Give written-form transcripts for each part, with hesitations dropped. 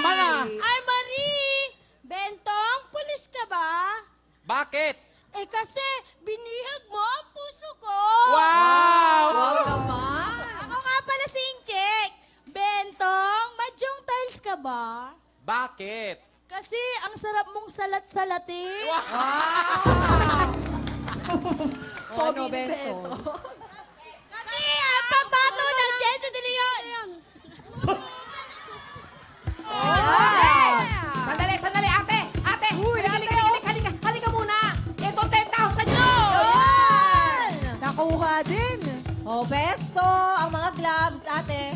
naman ah. Ay, Marie! Bentong, pulis ka ba? Bakit? Eh kasi, binihag mo ang puso ko. Wow! Ako nga pala si Inchek. Bentong, madyong tiles ka ba? Bakit? Kasi ang sarap mong salat-salatin. Ano, Bento? Kami ang pambato ng Jensen de Leon. Sandali, ate! Ate! Halika muna! Ito, 10,000 nyo! Nakuha din. Oh, besto! Ang mga gloves, ate.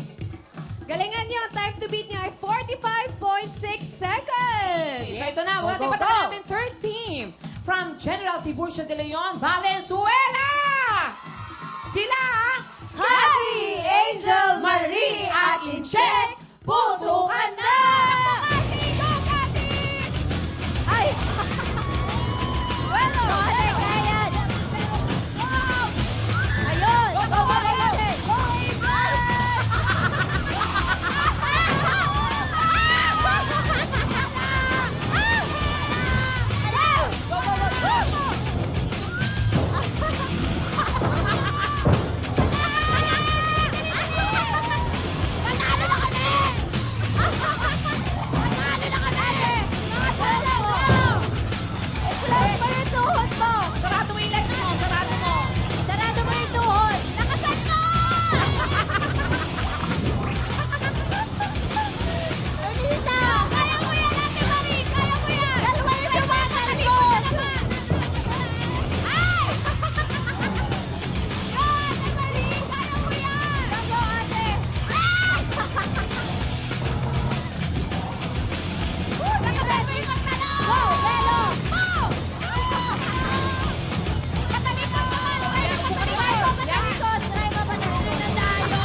Galingan nyo, time to beat nyo ay 45.6 seconds. So ito na, wala Go, pa go, tayo go. natin third team from General Tiburcio de Leon, Valenzuela! Sila, Cathy, Angel, Marie, at Incheck, putukan na! Ay! Bueno! Kaya, kaya! Ayun! Go, go, go! sarado mo yung legs mo, sarado mo. Sarado mo yung tuhod! Lakasan mo! Anita! Kaya mo yan, Ate Marie! Kaya mo yan! Dalawa yung naman! Talikod naman! Ay! Yo, Ate Marie! Kaya mo yan! Go, ate! Ay! Lakasan mo yung magtalong! Go, Belo! Go! Patalikod naman! Pwede patalikod! Patalikod! Try mo patalikod na tayo!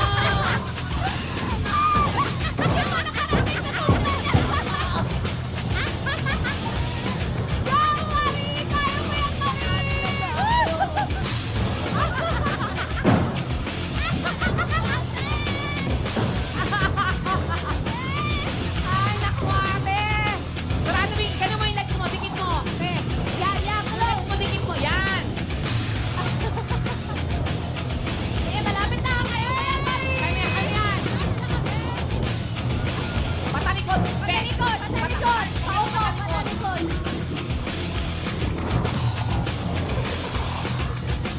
Go, Marie! Kaya mo yan, Ay, naku, ate. Sarado mo yung, ganun mo yung legs mo, dikit mo. Ate, Yan, yan! legs mo, dikit mo, yan. Eh, malapit na! Kaya mo yan, Marie! Kaya yan. Patalikod. Patalikod! Patalikod! Paupo! Patalikod!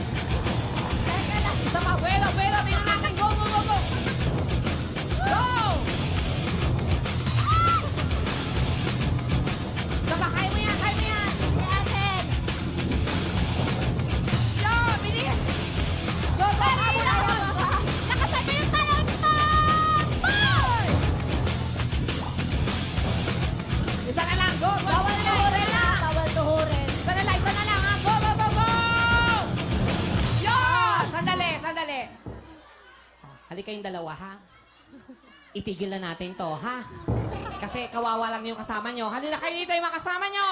Teka lang! Isa pa, Buelo, tingnan natin. Go, go, go, go. Go! Isa pa, kaya mo yan, kaya mo yan. Natin! Yo, bilis. Go, go! Habol, habol! Lakasan mo yung talon mo! Ball! Isa na lang, go, go. Bawal Isa na tuhurin lang. ha! Bawal tuhurin! Isa na lang, ha. Go, go, go, go. Yo! Sandali. Halika yung dalawa, ha? Itigil na natin to, ha? Kasi kawawa lang yung kasama nyo. Halina kayo dito yung mga kasama nyo.